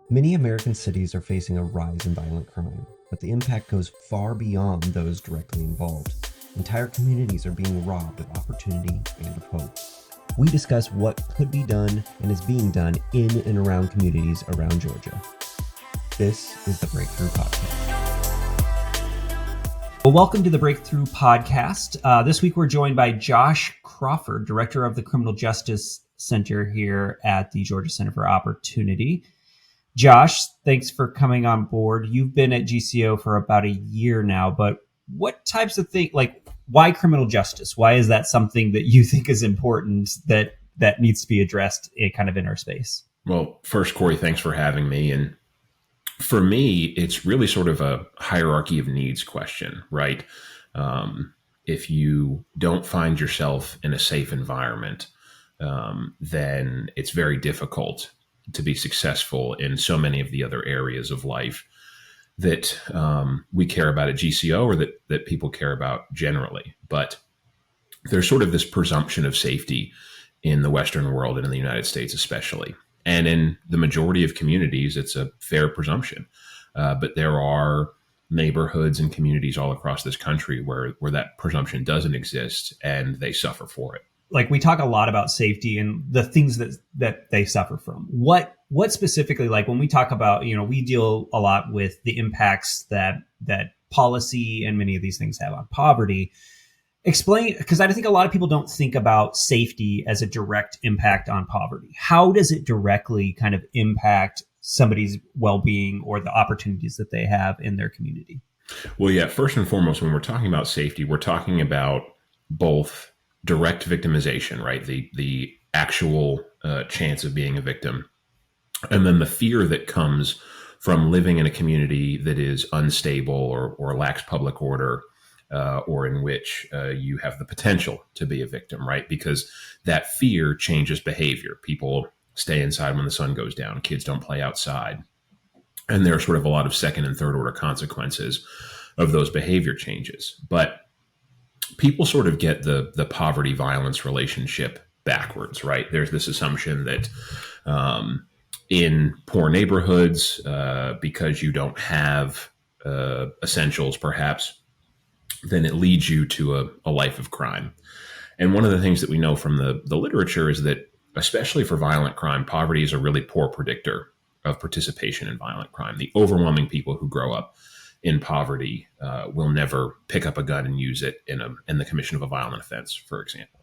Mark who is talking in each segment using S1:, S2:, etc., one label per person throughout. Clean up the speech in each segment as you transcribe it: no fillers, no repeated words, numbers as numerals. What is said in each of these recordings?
S1: Many American cities are facing a rise in violent crime, but the impact goes far beyond those directly involved. Entire communities are being robbed of opportunity and of hope. We discuss what could be done and is being done in and around communities around Georgia. This is the Breakthrough Podcast.
S2: Well, welcome to the Breakthrough Podcast. This week we're joined by Josh Crawford, Director of the Criminal Justice Center here at the Georgia Center for Opportunity. Josh, thanks for coming on board. You've been at GCO for about a year now, but what types of things, like why criminal justice? Why is that something that you think is important that needs to be addressed in our space?
S3: Well, first, Corey, thanks for having me. And for me, it's really sort of a hierarchy of needs question, right? If you don't find yourself in a safe environment, then it's very difficult to be successful in so many of the other areas of life that we care about at GCO or that people care about generally. But there's sort of this presumption of safety in the Western world and in the United States especially. And in the majority of communities, it's a fair presumption. But there are neighborhoods and communities all across this country where that presumption doesn't exist and they suffer for it.
S2: Like, we talk a lot about safety and the things that they suffer from. What specifically, like when we talk about, we deal a lot with the impacts that policy and many of these things have on poverty. Explain, because I think a lot of people don't think about safety as a direct impact on poverty. How does it directly kind of impact somebody's well-being or the opportunities that they have in their community?
S3: Well, yeah, first and foremost, when we're talking about safety, we're talking about both direct victimization, right? The actual chance of being a victim, and then the fear that comes from living in a community that is unstable or lacks public order, or in which you have the potential to be a victim, right? Because that fear changes behavior. People stay inside when the sun goes down. Kids don't play outside. And there are sort of a lot of second and third order consequences of those behavior changes. But people sort of get the poverty violence relationship backwards, right? There's this assumption that in poor neighborhoods, because you don't have essentials, perhaps, then it leads you to a life of crime. And one of the things that we know from the literature is that, especially for violent crime, poverty is a really poor predictor of participation in violent crime. The overwhelming people who grow up in poverty will never pick up a gun and use it in the commission of a violent offense, for example.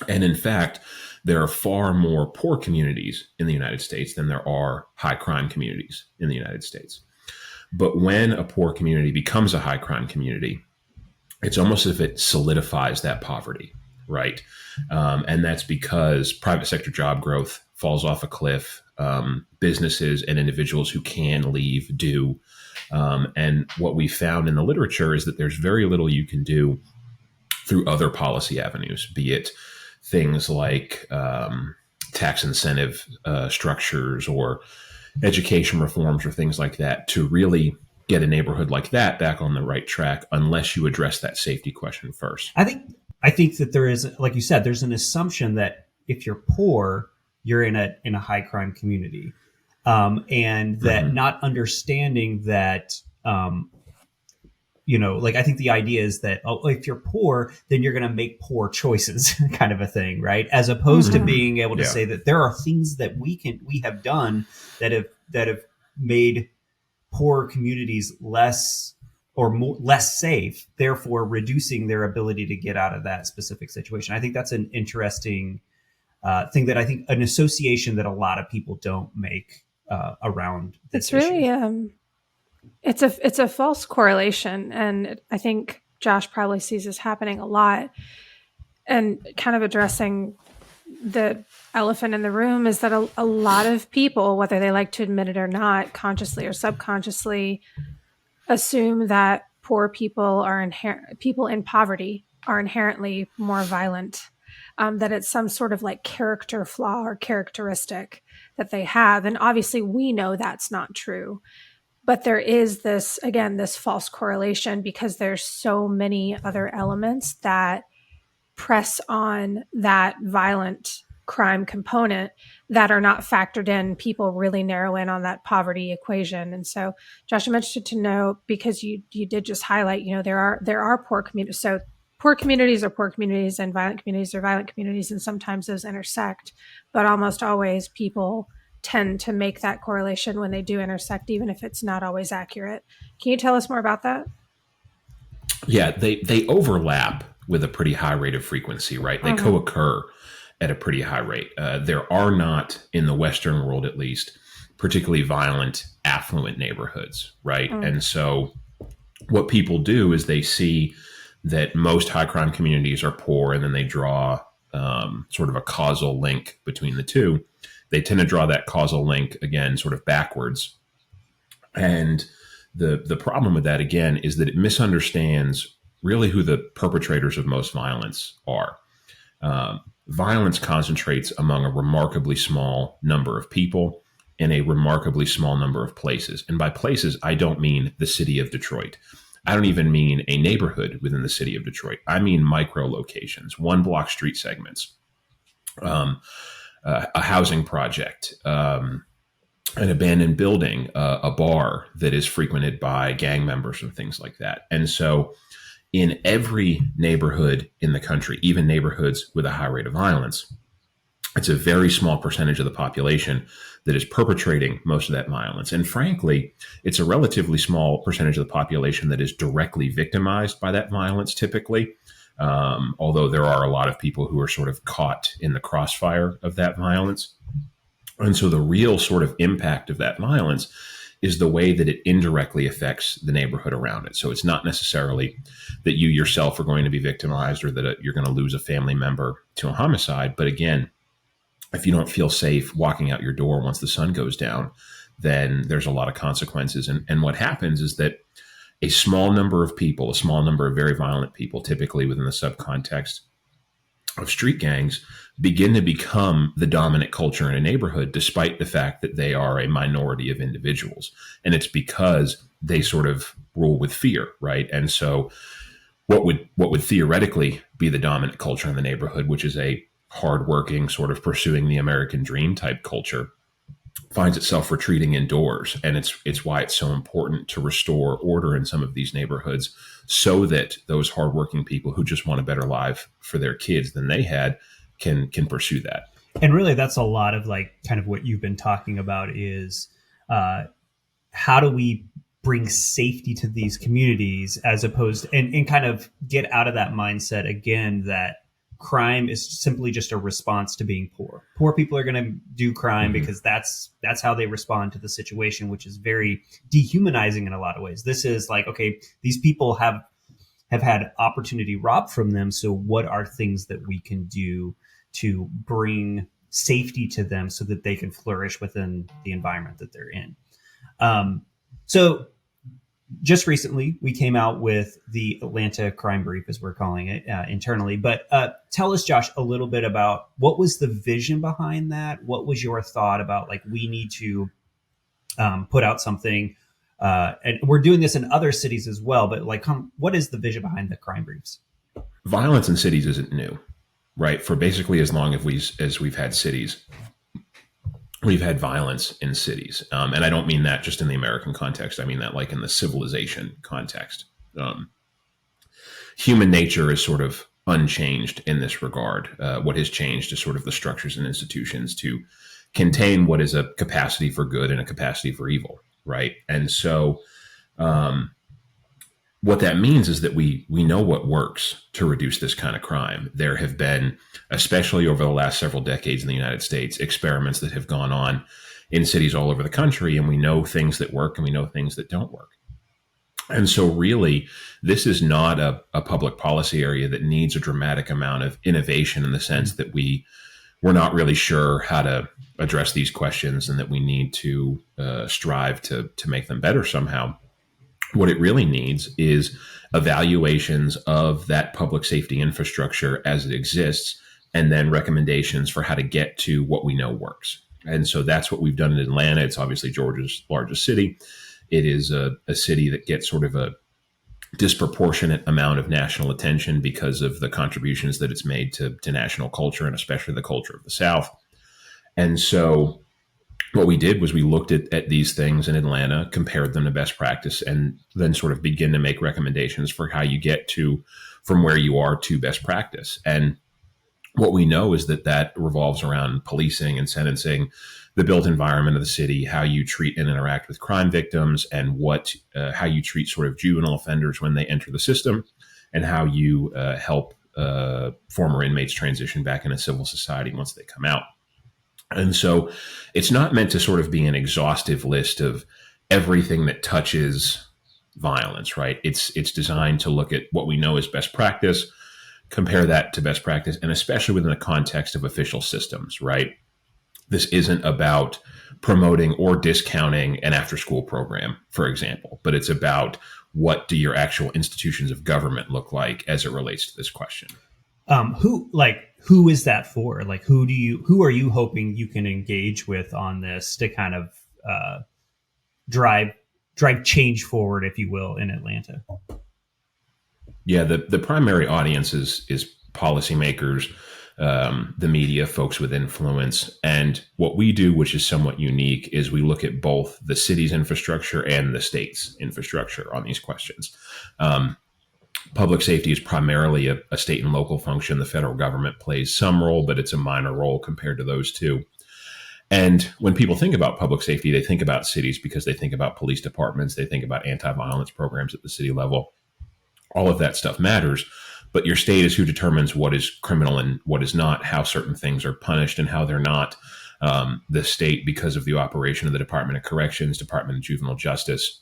S3: And in fact, there are far more poor communities in the United States than there are high crime communities in the United States. But when a poor community becomes a high crime community, it's almost as if it solidifies that poverty, right? And that's because private sector job growth falls off a cliff. Businesses and individuals who can leave do. And what we found in the literature is that there's very little you can do through other policy avenues, be it things like tax incentive structures or education reforms or things like that, to really get a neighborhood like that back on the right track, unless you address that safety question first.
S2: I think that there is, like you said, there's an assumption that if you're poor, you're in a high crime community, and that not understanding that, like, I think the idea is that if you're poor, then you're going to make poor choices, kind of a thing, right? As opposed to being able to say that there are things that we have done that have made poor communities less safe, therefore reducing their ability to get out of that specific situation. I think that's an interesting thing, that I think an association that a lot of people don't make around this issue.
S4: Really, it's a false correlation, and I think Josh probably sees this happening a lot. And kind of addressing the elephant in the room is that a lot of people, whether they like to admit it or not, consciously or subconsciously, assume that poor people people in poverty are inherently more violent, that it's some sort of like character flaw or characteristic that they have. And obviously we know that's not true. But there is this false correlation, because there's so many other elements that press on that violent crime component that are not factored in, people really narrow in on that poverty equation. And so, Josh, I'm interested to know, because you did just highlight, there are poor communities. So poor communities are poor communities, and violent communities are violent communities, and sometimes those intersect. But almost always people tend to make that correlation when they do intersect, even if it's not always accurate. Can you tell us more about that?
S3: Yeah, they overlap with a pretty high rate of frequency, right? They co-occur at a pretty high rate. There are not, in the Western world at least, particularly violent, affluent neighborhoods, right? And so what people do is they see that most high crime communities are poor, and then they draw sort of a causal link between the two. They tend to draw that causal link, again, sort of backwards. And the problem with that, again, is that it misunderstands really who the perpetrators of most violence are. Violence concentrates among a remarkably small number of people in a remarkably small number of places. And by places, I don't mean the city of Detroit. I don't even mean a neighborhood within the city of Detroit. I mean micro locations, 1 block street segments, a housing project, an abandoned building, a bar that is frequented by gang members and things like that. And so in every neighborhood in the country, even neighborhoods with a high rate of violence, it's a very small percentage of the population that is perpetrating most of that violence. And frankly, it's a relatively small percentage of the population that is directly victimized by that violence typically, although there are a lot of people who are sort of caught in the crossfire of that violence. And so the real sort of impact of that violence is the way that it indirectly affects the neighborhood around it. So it's not necessarily that you yourself are going to be victimized or that you're going to lose a family member to a homicide. But again, if you don't feel safe walking out your door once the sun goes down, then there's a lot of consequences. And what happens is that a small number of people, a small number of very violent people, typically within the subcontext of street gangs, begin to become the dominant culture in a neighborhood, despite the fact that they are a minority of individuals. And it's because they sort of rule with fear, right? And so what would theoretically be the dominant culture in the neighborhood, which is a hardworking, sort of pursuing the American dream type culture, finds itself retreating indoors. And it's why it's so important to restore order in some of these neighborhoods, so that those hardworking people who just want a better life for their kids than they had can pursue that.
S2: And really, that's a lot of like kind of what you've been talking about is how do we bring safety to these communities, as opposed to, and kind of get out of that mindset again that crime is simply just a response to being poor. Poor people are going to do crime because that's how they respond to the situation, which is very dehumanizing in a lot of ways. This is like, okay, these people have had opportunity robbed from them. So what are things that we can do to bring safety to them so that they can flourish within the environment that they're in? So just recently, we came out with the Atlanta Crime Brief, as we're calling it internally. But tell us, Josh, a little bit about what was the vision behind that? What was your thought about, like, we need to put out something? And we're doing this in other cities as well. But like, what is the vision behind the Crime Briefs?
S3: Violence in cities isn't new, right? For basically as long as we've had cities, we've had violence in cities. And I don't mean that just in the American context. I mean that like in the civilization context. Human nature is sort of unchanged in this regard. What has changed is sort of the structures and institutions to contain what is a capacity for good and a capacity for evil, right? And so what that means is that we know what works to reduce this kind of crime. There have been, especially over the last several decades in the United States, experiments that have gone on in cities all over the country, and we know things that work and we know things that don't work. And so really, this is not a public policy area that needs a dramatic amount of innovation, in the sense that we're not really sure how to address these questions and that we need to strive to make them better somehow. What it really needs is evaluations of that public safety infrastructure as it exists, and then recommendations for how to get to what we know works. And so that's what we've done in Atlanta. It's obviously Georgia's largest city. It is a city that gets sort of a disproportionate amount of national attention because of the contributions that it's made to national culture, and especially the culture of the South. And so what we did was we looked at these things in Atlanta, compared them to best practice, and then sort of begin to make recommendations for how you get from where you are to best practice. And what we know is that revolves around policing and sentencing, the built environment of the city, how you treat and interact with crime victims, and how you treat sort of juvenile offenders when they enter the system, and how you help former inmates transition back into civil society once they come out. And so it's not meant to sort of be an exhaustive list of everything that touches violence, right? It's designed to look at what we know as best practice, compare that to best practice, and especially within the context of official systems, right? This isn't about promoting or discounting an after-school program, for example, but it's about what do your actual institutions of government look like as it relates to this question.
S2: Who is that for? Like, who are you hoping you can engage with on this to kind of drive change forward, if you will, in Atlanta?
S3: Yeah, the primary audience is policymakers, the media, folks with influence. And what we do, which is somewhat unique, is we look at both the city's infrastructure and the state's infrastructure on these questions. Public safety is primarily a state and local function. The federal government plays some role, but it's a minor role compared to those two. And when people think about public safety, they think about cities because they think about police departments. They think about anti-violence programs at the city level. All of that stuff matters. But your state is who determines what is criminal and what is not, how certain things are punished and how they're not. The state, because of the operation of the Department of Corrections, Department of Juvenile Justice,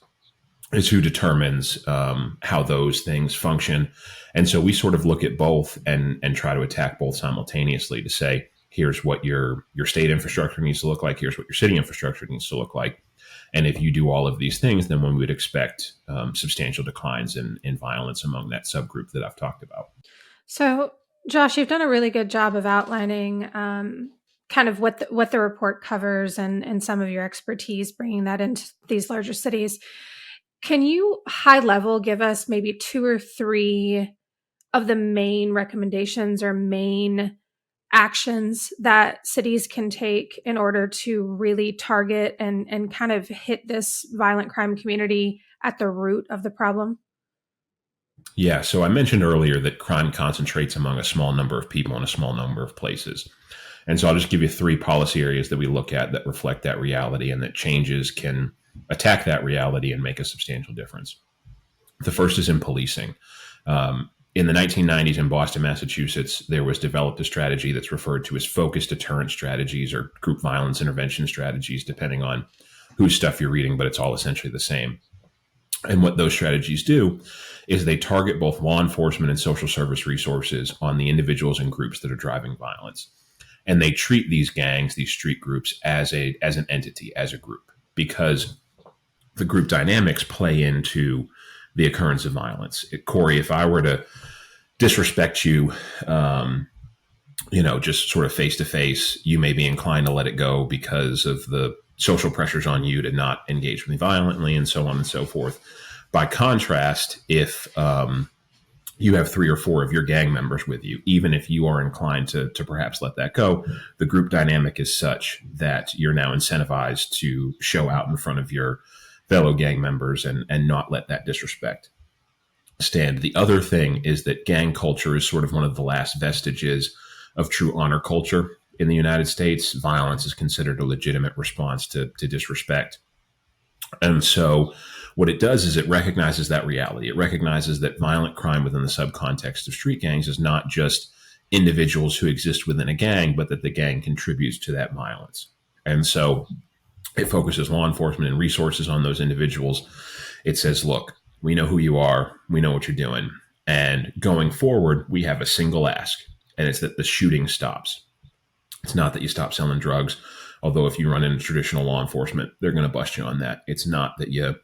S3: is who determines how those things function. And so we sort of look at both and try to attack both simultaneously to say, here's what your state infrastructure needs to look like. Here's what your city infrastructure needs to look like. And if you do all of these things, then we would expect substantial declines in violence among that subgroup that I've talked about.
S4: So, Josh, you've done a really good job of outlining kind of what the report covers and some of your expertise, bringing that into these larger cities. Can you high level give us maybe 2 or 3 of the main recommendations or main actions that cities can take in order to really target and kind of hit this violent crime community at the root of the problem?
S3: Yeah, so I mentioned earlier that crime concentrates among a small number of people in a small number of places. And so I'll just give you 3 policy areas that we look at that reflect that reality and that changes can attack that reality and make a substantial difference. The first is in policing. In the 1990s in Boston, Massachusetts, there was developed a strategy that's referred to as focused deterrent strategies or group violence intervention strategies, depending on whose stuff you're reading, but it's all essentially the same. And what those strategies do is they target both law enforcement and social service resources on the individuals and groups that are driving violence. And they treat these gangs, these street groups, as an entity, as a group, because the group dynamics play into the occurrence of violence. Corey, if I were to disrespect you, just sort of face to face, you may be inclined to let it go because of the social pressures on you to not engage with me violently and so on and so forth. By contrast, if you have 3 or 4 of your gang members with you, even if you are inclined to perhaps let that go, the group dynamic is such that you're now incentivized to show out in front of your fellow gang members and not let that disrespect stand. The other thing is that gang culture is sort of one of the last vestiges of true honor culture in the United States. Violence is considered a legitimate response to disrespect. And so what it does is it recognizes that reality. It recognizes that violent crime within the subcontext of street gangs is not just individuals who exist within a gang, but that the gang contributes to that violence. And so it focuses law enforcement and resources on those individuals. It says, look, we know who you are. We know what you're doing. And going forward, we have a single ask, and it's that the shooting stops. It's not that you stop selling drugs, although if you run into traditional law enforcement, they're going to bust you on that. It's not that you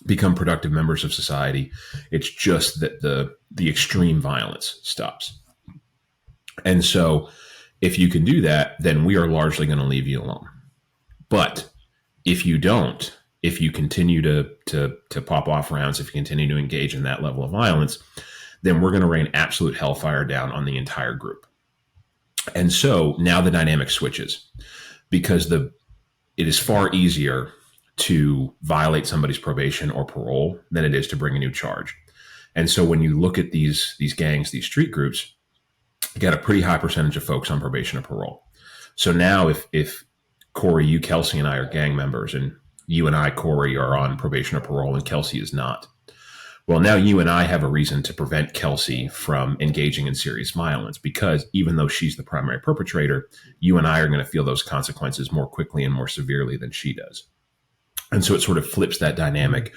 S3: become productive members of society. It's just that the extreme violence stops. And so if you can do that, then we are largely going to leave you alone. But if you don't, if you continue to pop off rounds, if you continue to engage in that level of violence, then we're going to rain absolute hellfire down on the entire group. And so now the dynamic switches, because it is far easier to violate somebody's probation or parole than it is to bring a new charge. And so when you look at these gangs, these street groups, you got a pretty high percentage of folks on probation or parole. So now if Corey, you, Kelsey, and I are gang members, and you and I, Corey, are on probation or parole, and Kelsey is not. Well, now you and I have a reason to prevent Kelsey from engaging in serious violence, because even though she's the primary perpetrator, you and I are going to feel those consequences more quickly and more severely than she does. And so it sort of flips that dynamic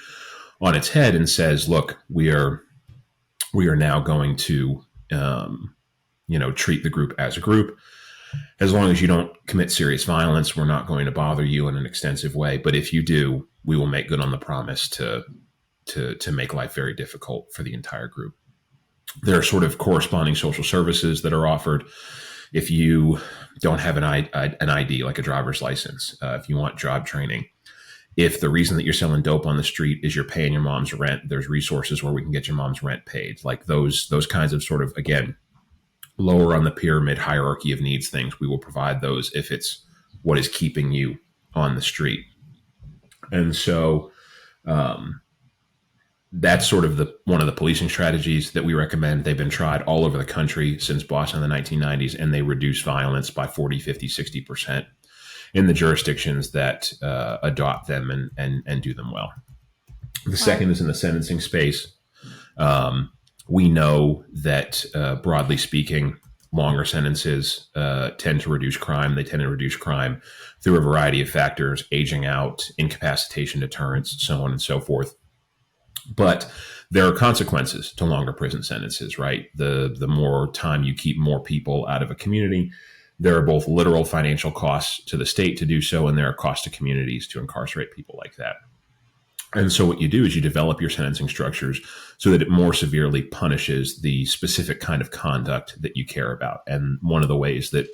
S3: on its head and says, look, we are now going to, treat the group as a group. As long as you don't commit serious violence, we're not going to bother you in an extensive way. But if you do, we will make good on the promise to make life very difficult for the entire group. There are sort of corresponding social services that are offered. If you don't have an ID, like a driver's license, if you want job training, if the reason that you're selling dope on the street is you're paying your mom's rent, there's resources where we can get your mom's rent paid. Like those kinds of sort of, again, lower on the pyramid hierarchy of needs things, we will provide those if it's what is keeping you on the street. And so that's sort of one of the policing strategies that we recommend. They've been tried all over the country since Boston in the 1990s, and they reduce violence by 40, 50, 60% in the jurisdictions that adopt them and do them well. The second is in the sentencing space. We know that, broadly speaking, longer sentences tend to reduce crime. They tend to reduce crime through a variety of factors: aging out, incapacitation deterrence, so on and so forth. But there are consequences to longer prison sentences, right? The more time you keep more people out of a community, there are both literal financial costs to the state to do so, and there are costs to communities to incarcerate people like that. And so what you do is you develop your sentencing structures so that it more severely punishes the specific kind of conduct that you care about. And one of the ways that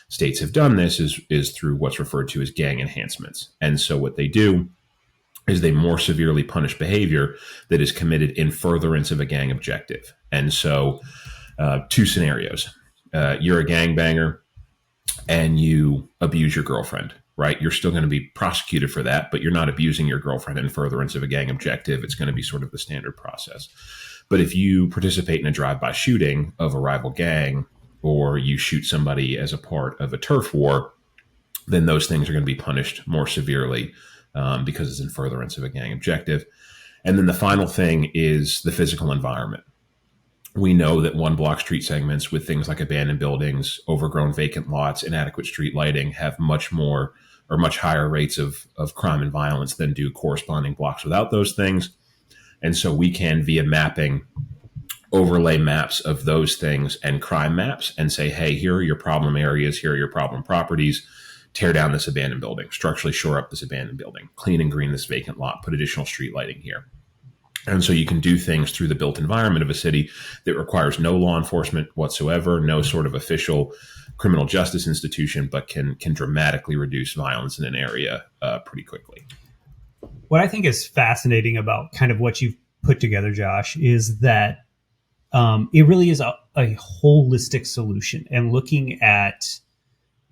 S3: states have done this is through what's referred to as gang enhancements. And so what they do is they more severely punish behavior that is committed in furtherance of a gang objective. And so two scenarios. You're a gangbanger and you abuse your girlfriend. Right? You're still going to be prosecuted for that, but you're not abusing your girlfriend in furtherance of a gang objective. It's going to be sort of the standard process. But if you participate in a drive-by shooting of a rival gang, or you shoot somebody as a part of a turf war, then those things are going to be punished more severely because it's in furtherance of a gang objective. And then the final thing is the physical environment. We know that one block street segments with things like abandoned buildings, overgrown vacant lots, inadequate street lighting have much more or much higher rates of crime and violence than do corresponding blocks without those things. And so we can, via mapping, overlay maps of those things and crime maps and say, hey, here are your problem areas, here are your problem properties, tear down this abandoned building, structurally shore up this abandoned building, clean and green this vacant lot, put additional street lighting here. And so you can do things through the built environment of a city that requires no law enforcement whatsoever, no sort of official criminal justice institution, but can dramatically reduce violence in an area pretty quickly.
S2: What I think is fascinating about kind of what you've put together, Josh, is that it really is a holistic solution. And looking at,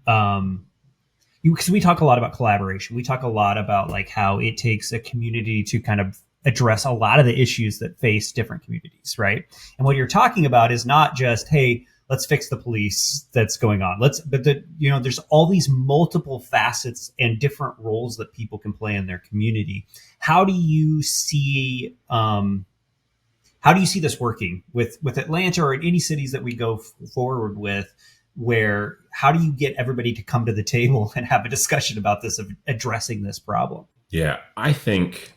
S2: because we talk a lot about collaboration, we talk a lot about like how it takes a community to kind of address a lot of the issues that face different communities, right? And what you're talking about is not just, hey, let's fix the police that's going on. There's all these multiple facets and different roles that people can play in their community. How do you see this working with Atlanta or in any cities that we go forward with? Where how do you get everybody to come to the table and have a discussion about this, of addressing this problem?
S3: Yeah, I think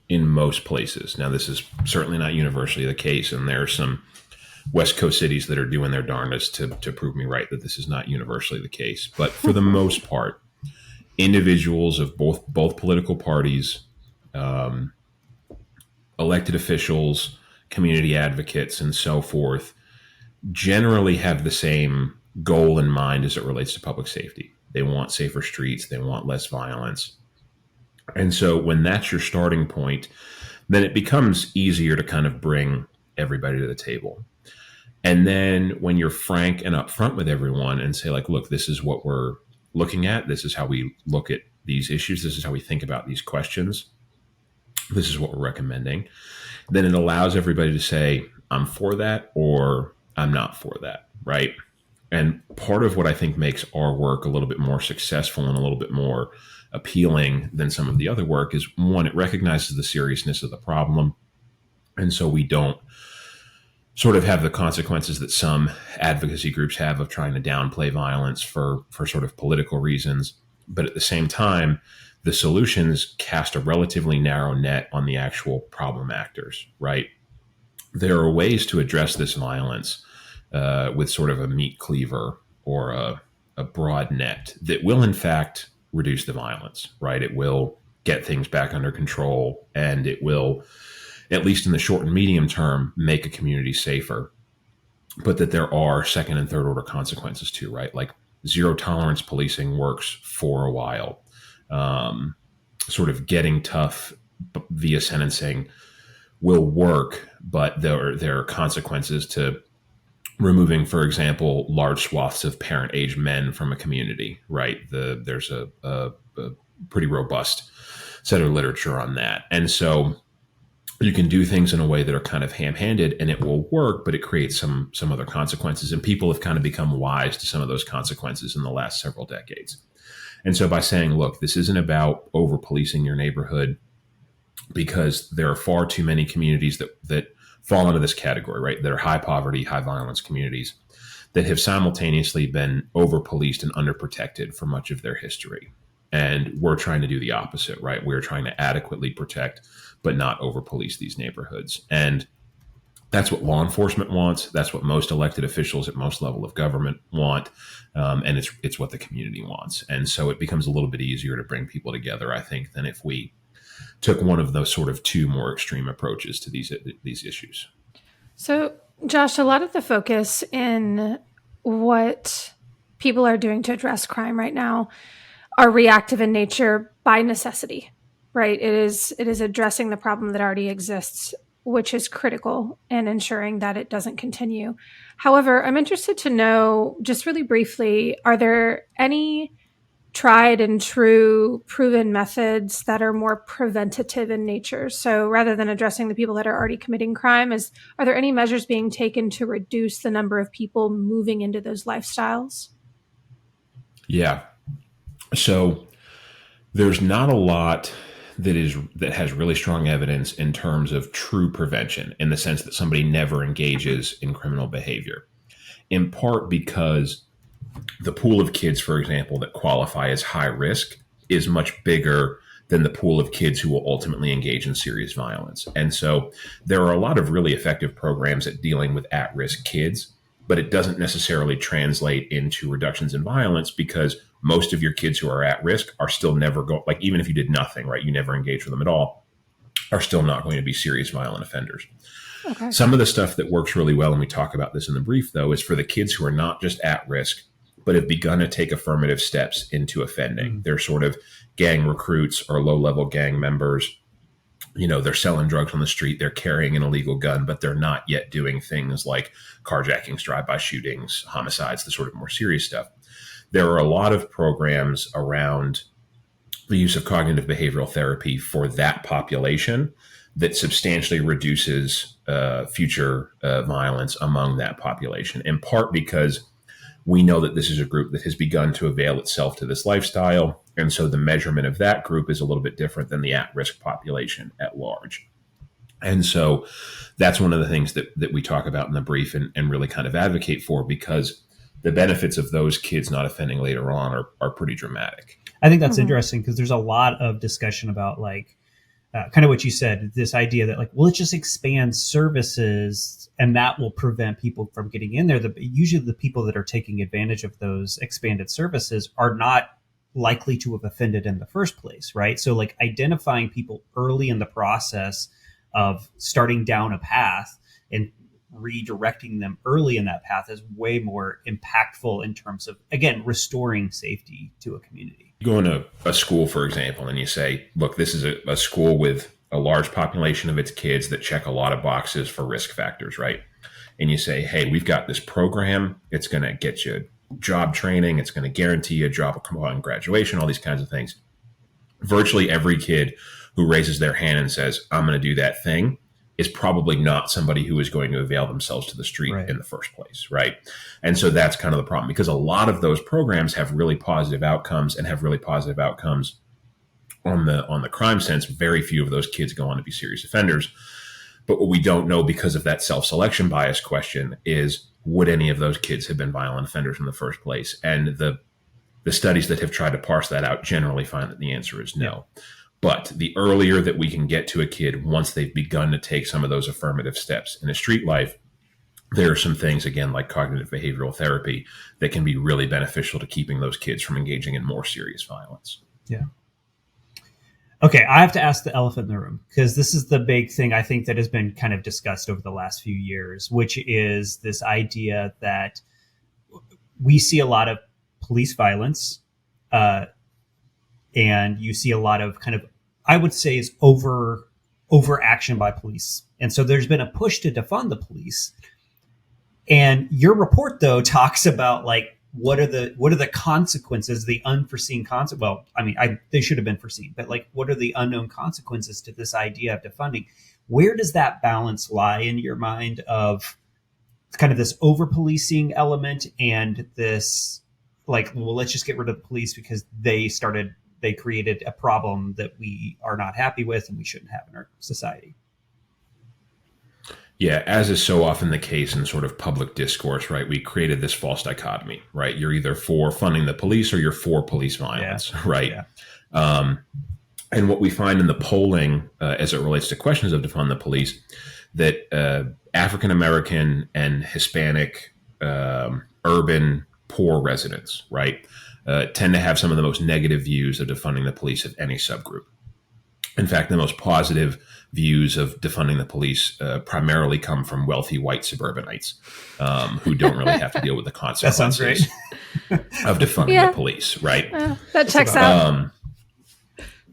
S3: in most places, now this is certainly not universally the case, and there are some West Coast cities that are doing their darndest to prove me right that this is not universally the case. But for the most part, individuals of both political parties, elected officials, community advocates, and so forth, generally have the same goal in mind as it relates to public safety. They want safer streets. They want less violence. And so when that's your starting point, then it becomes easier to kind of bring everybody to the table. And then when you're frank and upfront with everyone and say, like, look, this is what we're looking at. This is how we look at these issues. This is how we think about these questions. This is what we're recommending. Then it allows everybody to say, I'm for that or I'm not for that, right? And part of what I think makes our work a little bit more successful and a little bit more appealing than some of the other work is, one, it recognizes the seriousness of the problem. And so we don't sort of have the consequences that some advocacy groups have of trying to downplay violence for sort of political reasons. But at the same time, the solutions cast a relatively narrow net on the actual problem actors, right? There are ways to address this violence with sort of a meat cleaver or a broad net that will, in fact, reduce the violence, right? It will get things back under control, and it will, at least in the short and medium term, make a community safer. But that there are second and third order consequences too, right? Like zero tolerance policing works for a while. Sort of getting tough via sentencing will work, but there are consequences to removing, for example, large swaths of parent-age men from a community, right? There's a pretty robust set of literature on that. And so you can do things in a way that are kind of ham-handed and it will work, but it creates some other consequences. And people have kind of become wise to some of those consequences in the last several decades. And so by saying, look, this isn't about over-policing your neighborhood, because there are far too many communities that fall into this category, right? That are high poverty, high violence communities that have simultaneously been over-policed and underprotected for much of their history. And we're trying to do the opposite, right? We're trying to adequately protect, but not over-police these neighborhoods. And that's what law enforcement wants. That's what most elected officials at most level of government want. And it's what the community wants. And so it becomes a little bit easier to bring people together, I think, than if we took one of those sort of two more extreme approaches to these issues.
S4: So, Josh, a lot of the focus in what people are doing to address crime right now are reactive in nature by necessity, right? It is addressing the problem that already exists, which is critical in ensuring that it doesn't continue. However, I'm interested to know, just really briefly, are there any tried and true proven methods that are more preventative in nature? So rather than addressing the people that are already committing crime, are there any measures being taken to reduce the number of people moving into those lifestyles?
S3: Yeah. So there's not a lot that has really strong evidence in terms of true prevention, in the sense that somebody never engages in criminal behavior, in part because the pool of kids, for example, that qualify as high risk is much bigger than the pool of kids who will ultimately engage in serious violence. And so there are a lot of really effective programs at dealing with at-risk kids, but it doesn't necessarily translate into reductions in violence, because most of your kids who are at risk are still never like, even if you did nothing, right, you never engage with them at all, are still not going to be serious violent offenders. Okay. Some of the stuff that works really well, and we talk about this in the brief, though, is for the kids who are not just at risk, but have begun to take affirmative steps into offending. Mm-hmm. They're sort of gang recruits or low-level gang members. You know, they're selling drugs on the street, they're carrying an illegal gun, but they're not yet doing things like carjackings, drive-by shootings, homicides, the sort of more serious stuff. There are a lot of programs around the use of cognitive behavioral therapy for that population that substantially reduces future violence among that population, in part because we know that this is a group that has begun to avail itself to this lifestyle. And so the measurement of that group is a little bit different than the at-risk population at large. And so that's one of the things that we talk about in the brief and really kind of advocate for, because the benefits of those kids not offending later on are pretty dramatic.
S2: I think that's interesting, because there's a lot of discussion about kind of what you said, this idea that well, let's just expand services and that will prevent people from getting in there. Usually the people that are taking advantage of those expanded services are not likely to have offended in the first place, right? So identifying people early in the process of starting down a path and redirecting them early in that path is way more impactful in terms of, again, restoring safety to a community.
S3: You go into a school, for example, and you say, look, this is a school with a large population of its kids that check a lot of boxes for risk factors, right? And you say, hey, we've got this program. It's going to get you job training. It's going to guarantee you a job upon graduation, all these kinds of things. Virtually every kid who raises their hand and says, I'm going to do that thing, is probably not somebody who is going to avail themselves to the street in the first place, right? And so that's kind of the problem, because a lot of those programs have really positive outcomes and have really positive outcomes on the crime sense. Very few of those kids go on to be serious offenders. But what we don't know, because of that self-selection bias question, is would any of those kids have been violent offenders in the first place? And the studies that have tried to parse that out generally find that the answer is no. Yeah. But the earlier that we can get to a kid, once they've begun to take some of those affirmative steps in a street life, there are some things, again, like cognitive behavioral therapy, that can be really beneficial to keeping those kids from engaging in more serious violence.
S2: Yeah. Okay, I have to ask the elephant in the room, because this is the big thing I think that has been kind of discussed over the last few years, which is this idea that we see a lot of police violence, and you see a lot of kind of, I would say, is overaction by police. And so there's been a push to defund the police. And your report, though, talks about like what are the consequences, the unforeseen consequences. Well, I mean, they should have been foreseen, but like, what are the unknown consequences to this idea of defunding? Where does that balance lie in your mind of kind of this over policing element and this like, well, let's just get rid of the police because they created a problem that we are not happy with and we shouldn't have in our society?
S3: Yeah, as is so often the case in sort of public discourse, right? We created this false dichotomy, right? You're either for funding the police or you're for police violence, right? Yeah. And what we find in the polling as it relates to questions of defund the police, that African-American and Hispanic urban poor residents, right, tend to have some of the most negative views of defunding the police of any subgroup. In fact, the most positive views of defunding the police primarily come from wealthy white suburbanites who don't really have to deal with the consequences of defunding the police, right?
S4: That checks out.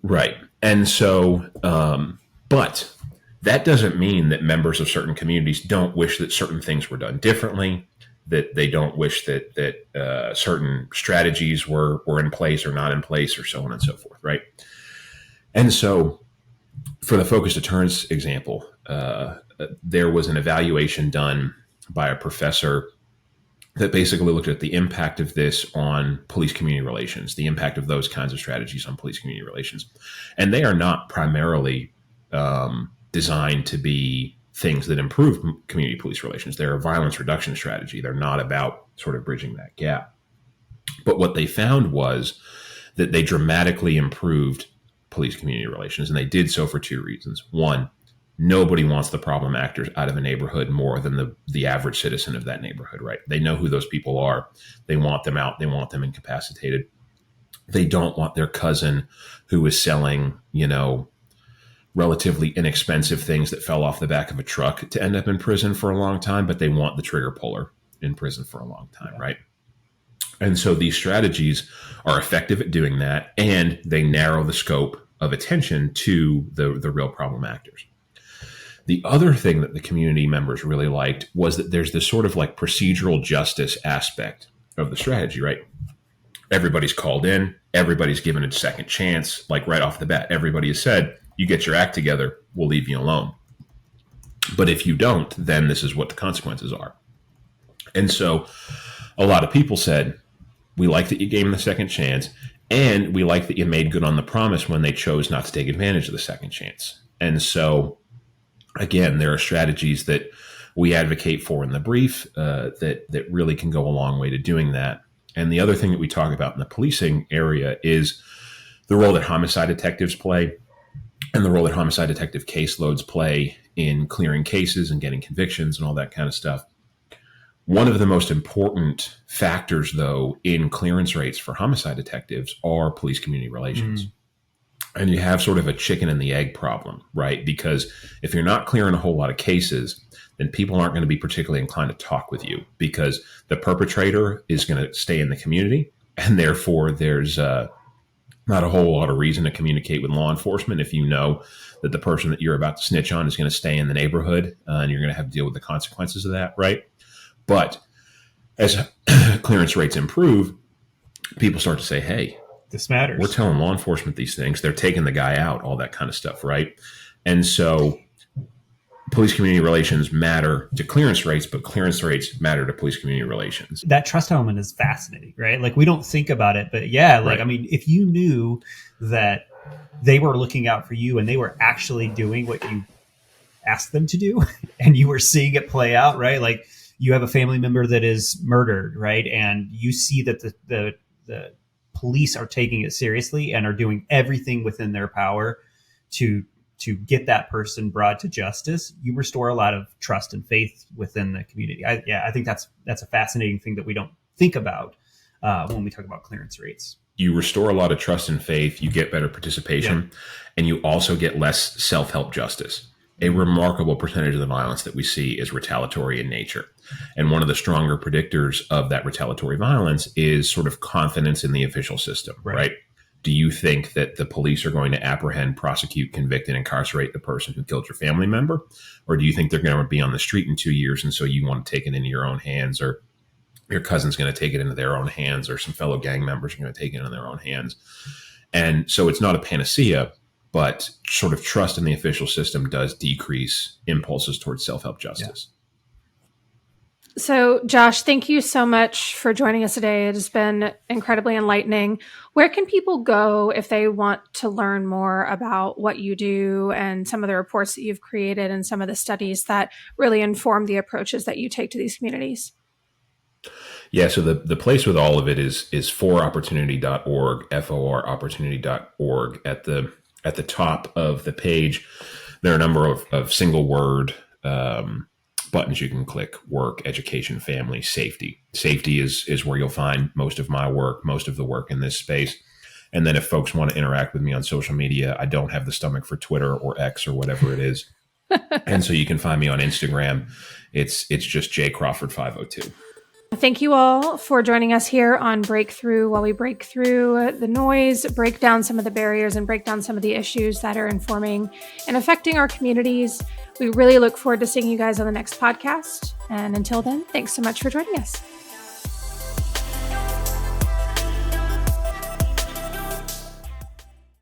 S3: Right. And so, but that doesn't mean that members of certain communities don't wish that certain things were done differently, that they don't wish that certain strategies were in place or not in place, or so on and so forth, right? And so for the focus deterrence example, there was an evaluation done by a professor that basically looked at the impact of this on police-community relations, the impact of those kinds of strategies on police-community relations. And they are not primarily designed to be things that improve community police relations. They're a violence reduction strategy. They're not about sort of bridging that gap. But what they found was that they dramatically improved police community relations, and they did so for two reasons. One, nobody wants the problem actors out of a neighborhood more than the average citizen of that neighborhood, right? They know who those people are. They want them out. They want them incapacitated. They don't want their cousin who is selling, relatively inexpensive things that fell off the back of a truck to end up in prison for a long time, but they want the trigger puller in prison for a long time, right? And so these strategies are effective at doing that, and they narrow the scope of attention to the real problem actors. The other thing that the community members really liked was that there's this sort of like procedural justice aspect of the strategy, right? Everybody's called in, everybody's given a second chance, like right off the bat. Everybody has said, you get your act together, we'll leave you alone. But if you don't, then this is what the consequences are. And so a lot of people said, we like that you gave them the second chance, and we like that you made good on the promise when they chose not to take advantage of the second chance. And so, again, there are strategies that we advocate for in the brief that really can go a long way to doing that. And the other thing that we talk about in the policing area is the role that homicide detectives play and the role that homicide detective caseloads play in clearing cases and getting convictions and all that kind of stuff. One of the most important factors, though, in clearance rates for homicide detectives are police-community relations. And you have sort of a chicken and the egg problem, right? Because if you're not clearing a whole lot of cases, then people aren't going to be particularly inclined to talk with you, because the perpetrator is going to stay in the community, and therefore there's not a whole lot of reason to communicate with law enforcement if you know that the person that you're about to snitch on is going to stay in the neighborhood, and you're going to have to deal with the consequences of that, right? But as clearance rates improve, people start to say, hey,
S2: this matters.
S3: We're telling law enforcement these things. They're taking the guy out, all that kind of stuff, right? And so police community relations matter to clearance rates, but clearance rates matter to police community relations.
S2: That trust element is fascinating, right? Like, we don't think about it, but yeah, like, right. I mean, if you knew that they were looking out for you and they were actually doing what you asked them to do, and you were seeing it play out, right? Like, you have a family member that is murdered, right? And you see that the police are taking it seriously and are doing everything within their power to get that person brought to justice. You restore a lot of trust and faith within the community. I think that's a fascinating thing that we don't think about when we talk about clearance rates.
S3: You restore a lot of trust and faith, you get better participation, and you also get less self-help justice. A remarkable percentage of the violence that we see is retaliatory in nature. And one of the stronger predictors of that retaliatory violence is sort of confidence in the official system, right? Do you think that the police are going to apprehend, prosecute, convict, and incarcerate the person who killed your family member? Or do you think they're going to be on the street in 2 years, and so you want to take it into your own hands, or your cousin's going to take it into their own hands, or some fellow gang members are going to take it into their own hands? And so it's not a panacea, but sort of trust in the official system does decrease impulses towards self-help justice.
S4: Yeah. So, Josh, thank you so much for joining us today. It has been incredibly enlightening. Where can people go if they want to learn more about what you do and some of the reports that you've created and some of the studies that really inform the approaches that you take to these communities?
S3: Yeah, so the place with all of it is foropportunity.org, foropportunity.org. At the top of the page, there are a number of single word buttons you can click: work, education, family, safety. Safety is where you'll find most of my work, most of the work in this space. And then if folks want to interact with me on social media, I don't have the stomach for Twitter or X or whatever it is. And so you can find me on Instagram. It's just jcrawford502.
S4: Thank you all for joining us here on Breakthrough, while we break through the noise, break down some of the barriers, and break down some of the issues that are informing and affecting our communities. We really look forward to seeing you guys on the next podcast. And until then, thanks so much for joining us.